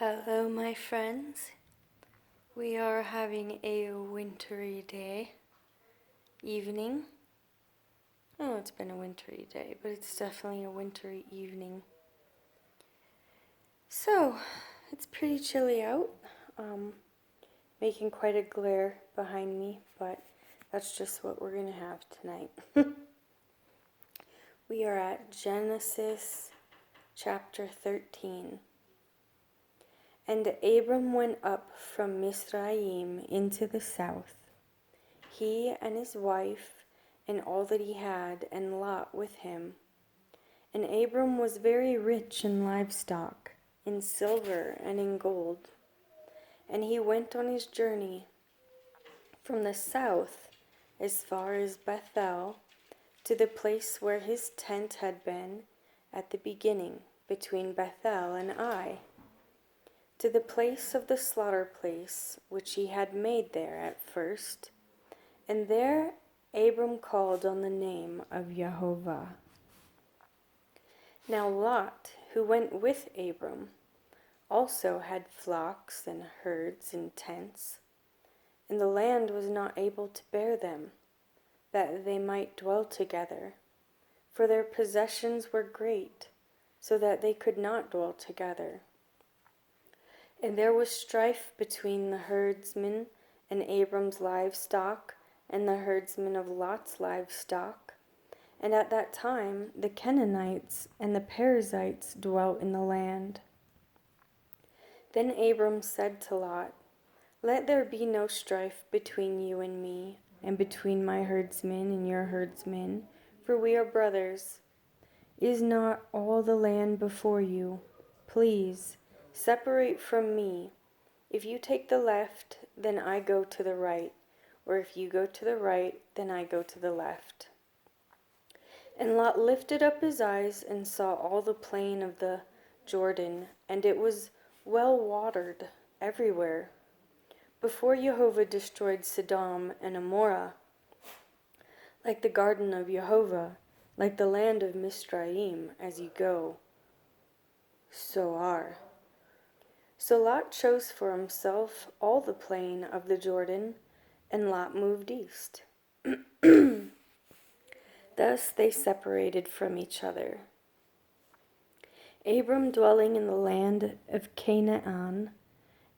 Hello, my friends. We are having a wintry day, evening. Oh, it's been a wintry day, but it's definitely a wintry evening. So, it's pretty chilly out, making quite a glare behind me, but that's just what we're going to have tonight. We are at Genesis chapter 13. And Abram went up from Mizraim into the south, he and his wife, and all that he had, and Lot with him. And Abram was very rich in livestock, in silver and in gold. And he went on his journey from the south as far as Bethel, to the place where his tent had been at the beginning, between Bethel and Ai, to the place of the slaughter place which he had made there at first. And there Abram called on the name of Jehovah. Now Lot, who went with Abram, also had flocks and herds and tents, and the land was not able to bear them, that they might dwell together, for their possessions were great, so that they could not dwell together. And there was strife between the herdsmen and Abram's livestock, and the herdsmen of Lot's livestock. And at that time the Canaanites and the Perizzites dwelt in the land. Then Abram said to Lot, Let there be no strife between you and me, and between my herdsmen and your herdsmen, for we are brothers. Is not all the land before you? Please, separate from me. If you take the left, then I go to the right, or if you go to the right, then I go to the left. And Lot lifted up his eyes and saw all the plain of the Jordan, and it was well watered everywhere, before Jehovah destroyed Sodom and Amorah, like the garden of Jehovah, like the land of Mizraim, as you go. Zoar. So Lot chose for himself all the plain of the Jordan, and Lot moved east. Thus they separated from each other. Abram dwelling in the land of Canaan,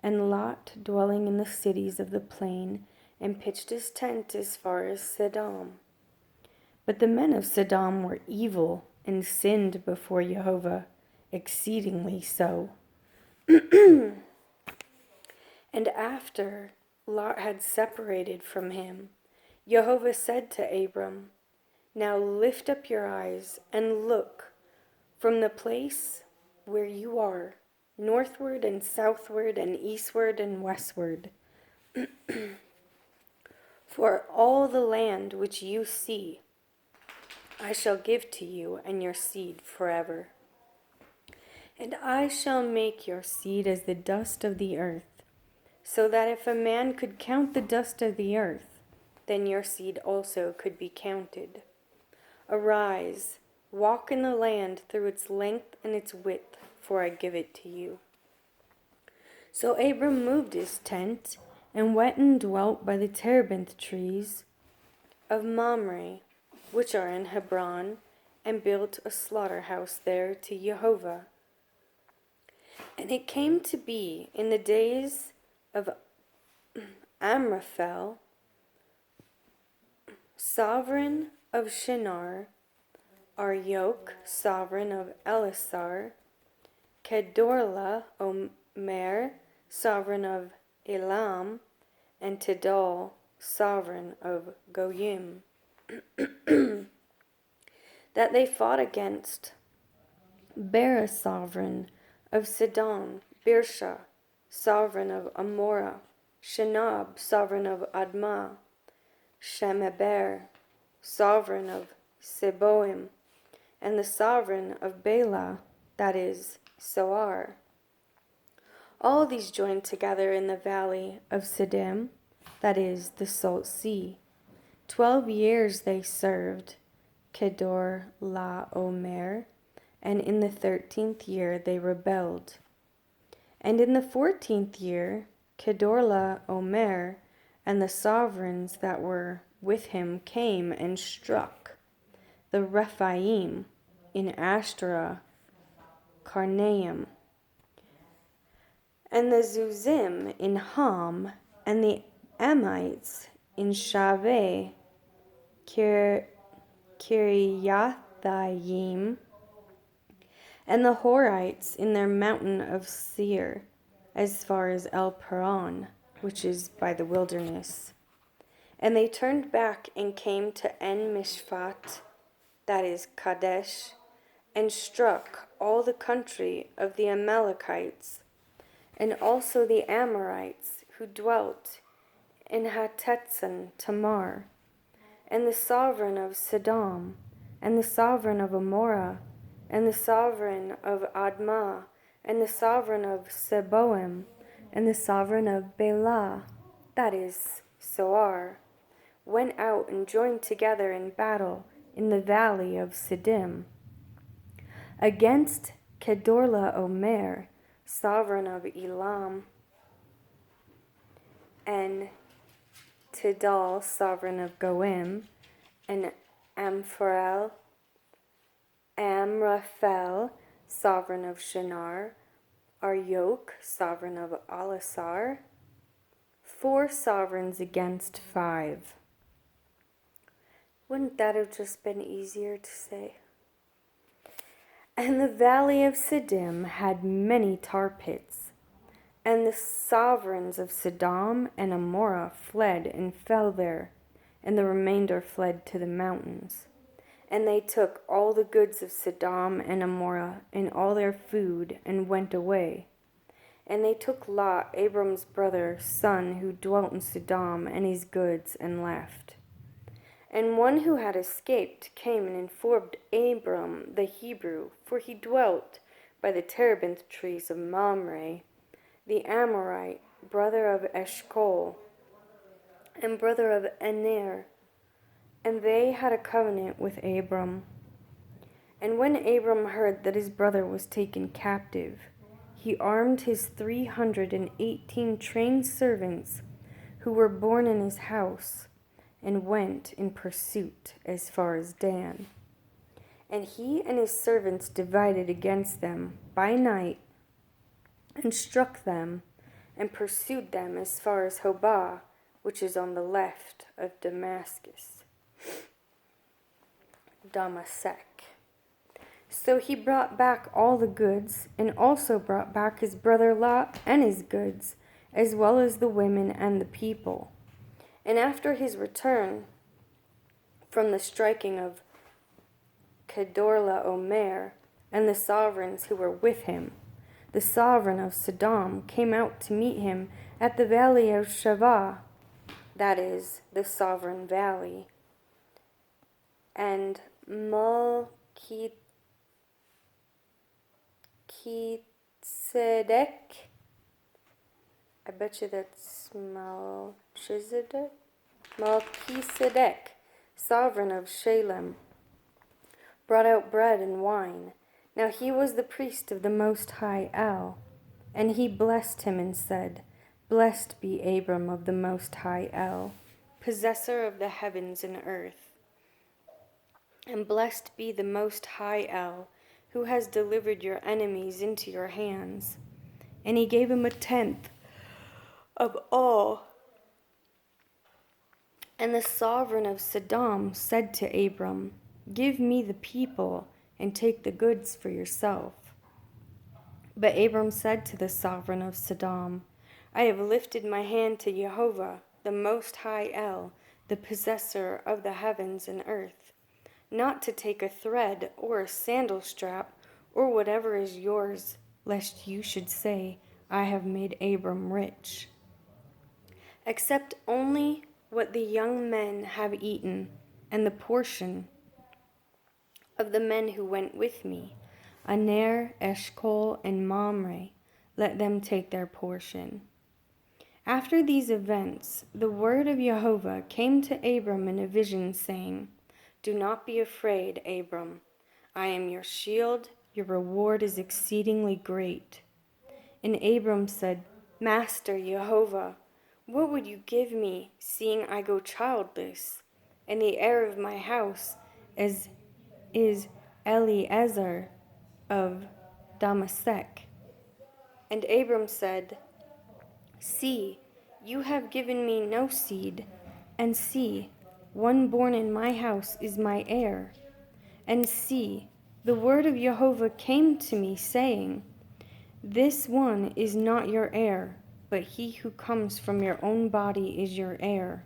and Lot dwelling in the cities of the plain, and pitched his tent as far as Sodom. But the men of Sodom were evil, and sinned before Jehovah, exceedingly so. And after Lot had separated from him, Jehovah said to Abram, Now lift up your eyes and look from the place where you are, northward and southward and eastward and westward. For all the land which you see, I shall give to you and your seed forever. And I shall make your seed as the dust of the earth, so that if a man could count the dust of the earth, then your seed also could be counted. Arise, walk in the land through its length and its width, for I give it to you. So Abram moved his tent, and went and dwelt by the terebinth trees of Mamre, which are in Hebron, and built a slaughterhouse there to Jehovah. And it came to be in the days of Amraphel, sovereign of Shinar, Arioch, sovereign of Elasar, Kedorla Omer, sovereign of Elam, and Tidal, sovereign of Goyim, that they fought against Bera, sovereign of Sidon, Birsha, sovereign of Amorah, Shinab, sovereign of Admah, Shemeber, sovereign of Seboim, and the sovereign of Bela, that is, Soar. All these joined together in the valley of Siddim, that is, the Salt Sea. 12 years they served Kedor La Omer, and in the 13th year they rebelled. And in the 14th year, Kedorla-omer and the sovereigns that were with him came and struck the Rephaim in Ashtaroth Karnaim, and the Zuzim in Ham, and the Amites in Shaveh Kiriathaim, and the Horites in their mountain of Seir, as far as El Paran, which is by the wilderness. And they turned back and came to En Mishpat, that is Kadesh, and struck all the country of the Amalekites, and also the Amorites who dwelt in Hatetzon Tamar, and the sovereign of Sodom, and the sovereign of Amorah, and the sovereign of Admah, and the sovereign of Seboim, and the sovereign of Bela, that is Soar, went out and joined together in battle in the valley of Siddim, against Kedorla-omer, sovereign of Elam, and Tidal, sovereign of Goim, and Amraphel, sovereign of Shinar, Arioch, sovereign of Elasar, 4 sovereigns against 5. Wouldn't that have just been easier to say? And the valley of Siddim had many tar pits, and the sovereigns of Sodom and Amorah fled and fell there, and the remainder fled to the mountains. And they took all the goods of Sodom and Amorah and all their food, and went away. And they took Lot, Abram's brother's son, who dwelt in Sodom, and his goods, and left. And one who had escaped came and informed Abram the Hebrew, for he dwelt by the terebinth trees of Mamre, the Amorite, brother of Eshcol, and brother of Aner, and they had a covenant with Abram. And when Abram heard that his brother was taken captive, he armed his 318 trained servants who were born in his house, and went in pursuit as far as Dan. And he and his servants divided against them by night, and struck them, and pursued them as far as Hobah, which is on the left of Damascus. Damasek. So he brought back all the goods, and also brought back his brother Lot and his goods, as well as the women and the people. And after his return from the striking of Kedorla-omer and the sovereigns who were with him, the sovereign of Sodom came out to meet him at the valley of Shavah, that is, the sovereign valley, and Melchizedek, I bet you that's Melchizedek, sovereign of Shalem, brought out bread and wine. Now he was the priest of the Most High El, and he blessed him and said, Blessed be Abram of the Most High El, possessor of the heavens and earth. And blessed be the Most High El, who has delivered your enemies into your hands. And he gave him 1/10 of all. And the sovereign of Sodom said to Abram, Give me the people, and take the goods for yourself. But Abram said to the sovereign of Sodom, I have lifted my hand to Jehovah, the Most High El, the possessor of the heavens and earth, not to take a thread or a sandal strap or whatever is yours, lest you should say, I have made Abram rich. Except only what the young men have eaten, and the portion of the men who went with me, Aner, Eshcol, and Mamre, let them take their portion. After these events, the word of Jehovah came to Abram in a vision, saying, Do not be afraid, Abram. I am your shield, your reward is exceedingly great. And Abram said, Master Jehovah, what would you give me, seeing I go childless, and the heir of my house is Eliezer of Damascus? And Abram said, See, you have given me no seed, and see, one born in my house is my heir. And see, the word of Jehovah came to me, saying, This one is not your heir, but he who comes from your own body is your heir.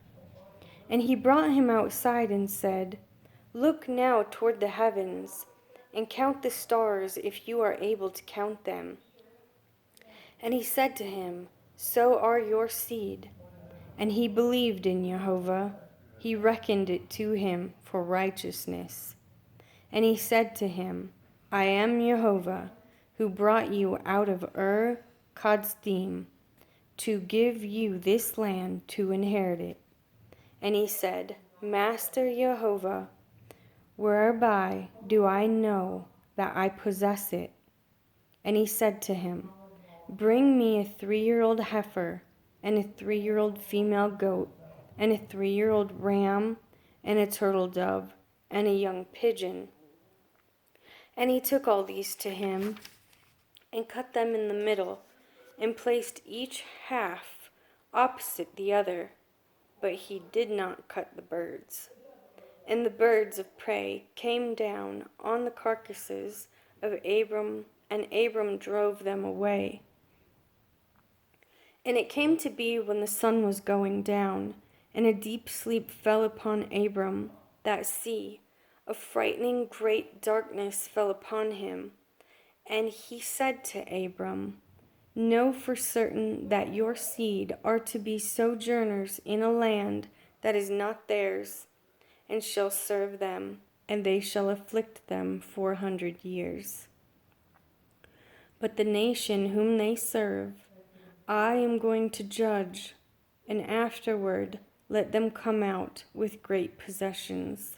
And he brought him outside and said, Look now toward the heavens, and count the stars if you are able to count them. And he said to him, So are your seed. And he believed in Jehovah. He reckoned it to him for righteousness. And he said to him, I am Jehovah, who brought you out of Kasdim, to give you this land to inherit it. And he said, Master Jehovah, whereby do I know that I possess it? And he said to him, Bring me a 3-year-old heifer, and a 3-year-old female goat, and a 3-year-old ram, and a turtle dove, and a young pigeon. And he took all these to him, and cut them in the middle, and placed each half opposite the other. But he did not cut the birds. And the birds of prey came down on the carcasses of Abram, and Abram drove them away. And it came to be when the sun was going down, and a deep sleep fell upon Abram, that see, a frightening great darkness fell upon him. And he said to Abram, Know for certain that your seed are to be sojourners in a land that is not theirs, and shall serve them, and they shall afflict them 400 years. But the nation whom they serve, I am going to judge, and afterward let them come out with great possessions.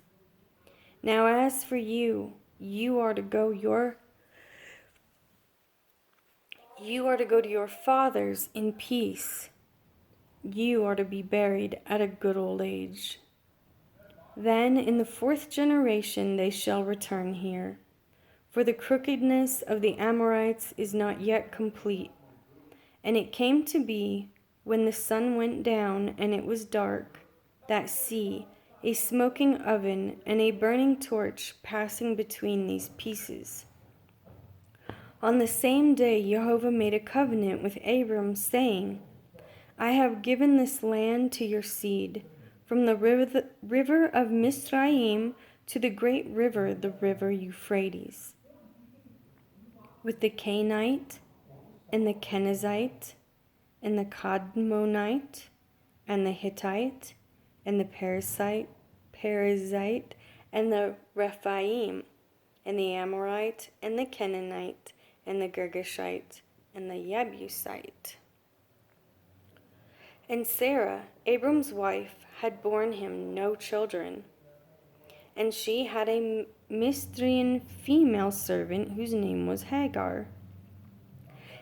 Now as for you, you are to go to your fathers in peace. You are to be buried at a good old age. Then in the 4th generation they shall return here, for the crookedness of the Amorites is not yet complete. And it came to be, when the sun went down and it was dark, that see, a smoking oven and a burning torch passing between these pieces. On the same day Jehovah made a covenant with Abram, saying, I have given this land to your seed, from the river of Mizraim to the great river, the river Euphrates, with the Canaanite, and the Kenizzite, and the Cadmonite, and the Hittite, and the Perizzite, and the Rephaim, and the Amorite, and the Canaanite, and the Girgashite, and the Jebusite. And Sarah, Abram's wife, had borne him no children. And she had a Mitzrian female servant whose name was Hagar.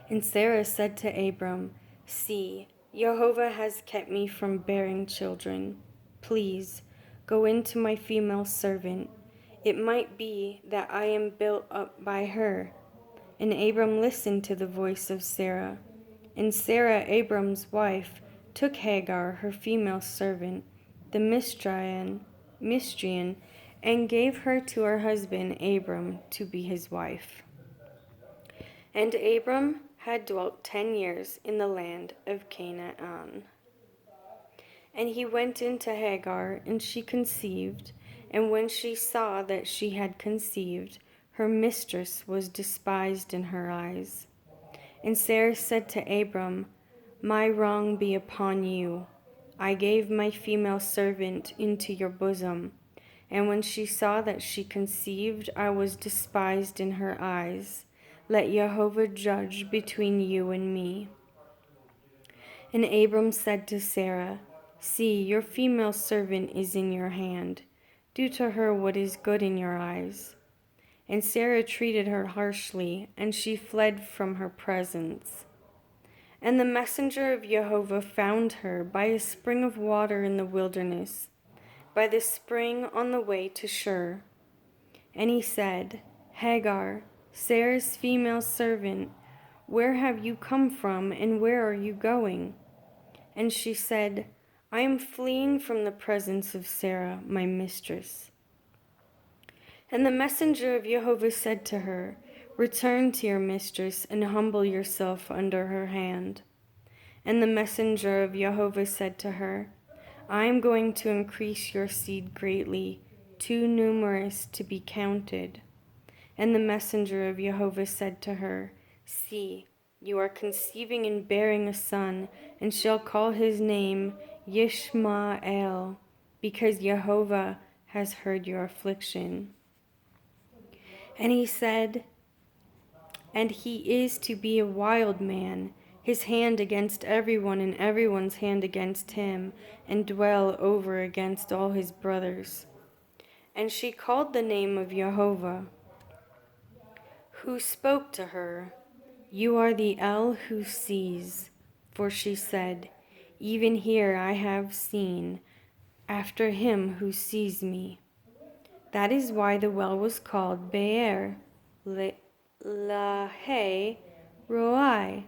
And Sarah said to Abram, See, Jehovah has kept me from bearing children. Please, go into my female servant. It might be that I am built up by her. And Abram listened to the voice of Sarah. And Sarah, Abram's wife, took Hagar, her female servant, the Mitzrian, and gave her to her husband Abram to be his wife. And Abram had dwelt 10 years in the land of Canaan. And he went into Hagar, and she conceived, and when she saw that she had conceived, her mistress was despised in her eyes. And Sarah said to Abram, My wrong be upon you. I gave my female servant into your bosom, and when she saw that she conceived, I was despised in her eyes. Let Jehovah judge between you and me. And Abram said to Sarah, See, your female servant is in your hand. Do to her what is good in your eyes. And Sarah treated her harshly, and she fled from her presence. And the messenger of Jehovah found her by a spring of water in the wilderness, by the spring on the way to Shur. And he said, Hagar, Sarah's female servant, where have you come from, and where are you going? And she said, I am fleeing from the presence of Sarah, my mistress. And the messenger of Jehovah said to her, Return to your mistress, and humble yourself under her hand. And the messenger of Jehovah said to her, I am going to increase your seed greatly, too numerous to be counted. And the messenger of Jehovah said to her, See, you are conceiving and bearing a son, and shall call his name Yishmael, because Jehovah has heard your affliction. And he said, And he is to be a wild man, his hand against everyone, and everyone's hand against him, and dwell over against all his brothers. And she called the name of Jehovah, who spoke to her, You are the El who sees. For she said, Even here I have seen, after him who sees me. That is why the well was called Be'er Lahai Roi.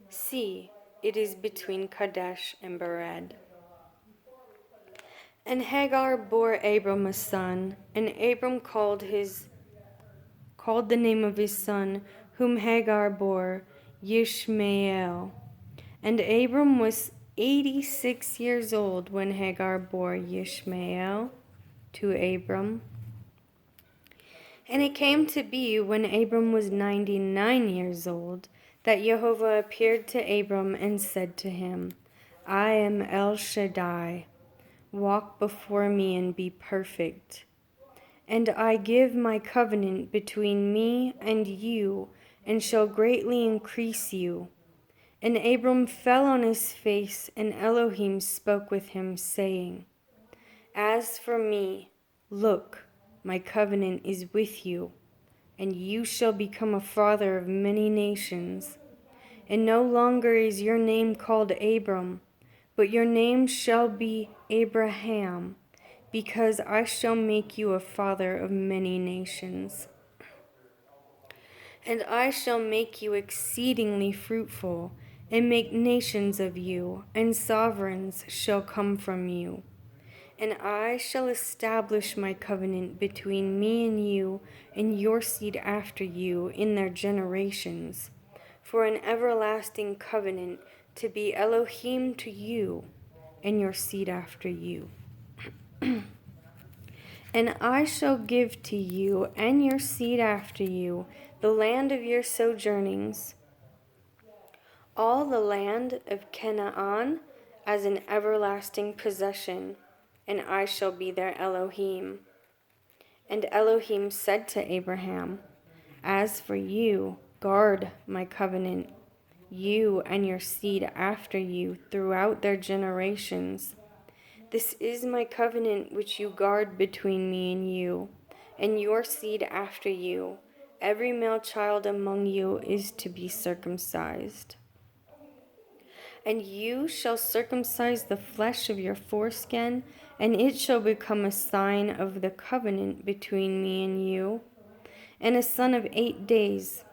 See, it is between Kadesh and Bered. And Hagar bore Abram a son, and Abram called the name of his son, whom Hagar bore, Yishmael. And Abram was 86 years old when Hagar bore Yishmael to Abram. And it came to be, when Abram was 99 years old, that Jehovah appeared to Abram and said to him, I am El Shaddai. Walk before me and be perfect. And I give my covenant between me and you, and shall greatly increase you. And Abram fell on his face, and Elohim spoke with him, saying, As for me, look, my covenant is with you, and you shall become a father of many nations. And no longer is your name called Abram, but your name shall be Abraham, because I shall make you a father of many nations. And I shall make you exceedingly fruitful, and make nations of you, and sovereigns shall come from you. And I shall establish my covenant between me and you, and your seed after you in their generations, for an everlasting covenant, to be Elohim to you and your seed after you. And I shall give to you and your seed after you the land of your sojournings, all the land of Canaan as an everlasting possession, and I shall be their Elohim. And Elohim said to Abraham, As for you, guard my covenant, you and your seed after you throughout their generations. This is my covenant which you guard between me and your seed after you. Every male child among you is to be circumcised. And you shall circumcise the flesh of your foreskin, and it shall become a sign of the covenant between me and you. And a son of 8 days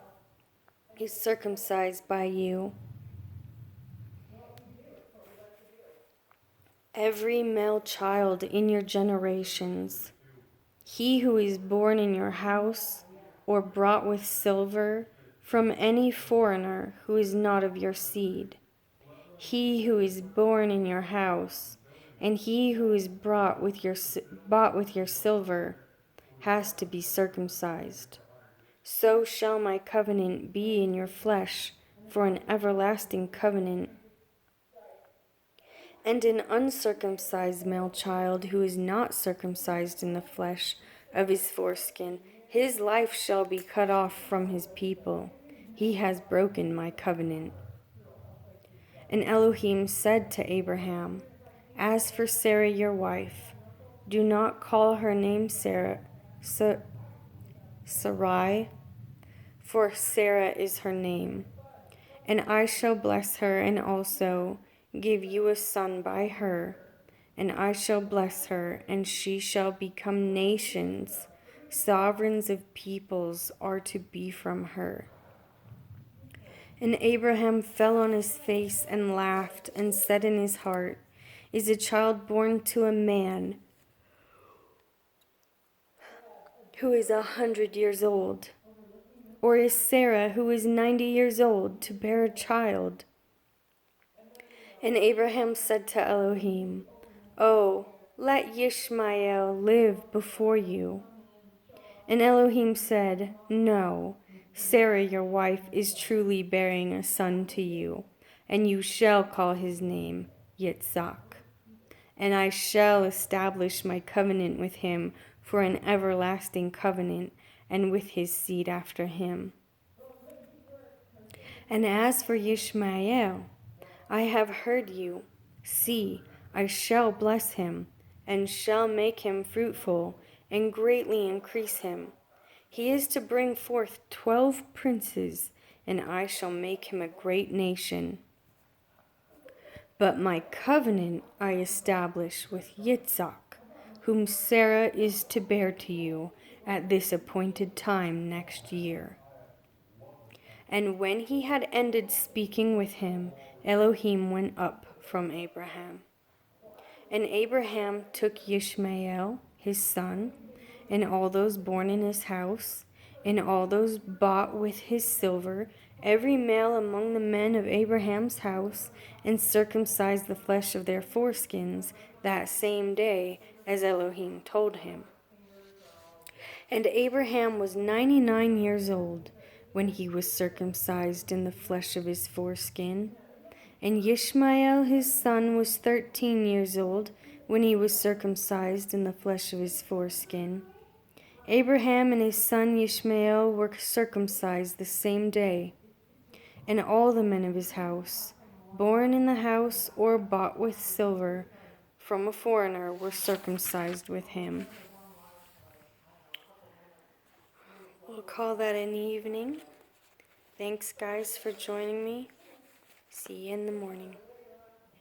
is circumcised by you. Every male child in your generations, he who is born in your house or brought with silver from any foreigner who is not of your seed, he who is born in your house, and he who is bought with your silver, has to be circumcised. So shall my covenant be in your flesh for an everlasting covenant. And an uncircumcised male child who is not circumcised in the flesh of his foreskin, his life shall be cut off from his people. He has broken my covenant. And Elohim said to Abraham, As for Sarah your wife, do not call her name Sarai, for Sarah is her name. And I shall bless her, and also give you a son by her. And I shall bless her, and she shall become nations. Sovereigns of peoples are to be from her. And Abraham fell on his face and laughed, and said in his heart, Is a child born to a man who is 100 years old? Or is Sarah, who is 90 years old, to bear a child? And Abraham said to Elohim, Oh, let Ishmael live before you. And Elohim said, No, Sarah your wife is truly bearing a son to you, and you shall call his name Yitzhak. And I shall establish my covenant with him for an everlasting covenant, and with his seed after him. And as for Ishmael, I have heard you. See, I shall bless him, and shall make him fruitful, and greatly increase him. He is to bring forth 12 princes, and I shall make him a great nation. But my covenant I establish with Yitzhak, whom Sarah is to bear to you at this appointed time next year. And when he had ended speaking with him, Elohim went up from Abraham. And Abraham took Ishmael, his son, and all those born in his house, and all those bought with his silver, every male among the men of Abraham's house, and circumcised the flesh of their foreskins that same day, as Elohim told him. And Abraham was 99 years old when he was circumcised in the flesh of his foreskin. And Ishmael his son was 13 years old when he was circumcised in the flesh of his foreskin. Abraham and his son Ishmael were circumcised the same day. And all the men of his house, born in the house or bought with silver from a foreigner, were circumcised with him. We'll call that an evening. Thanks, guys, for joining me. See you in the morning.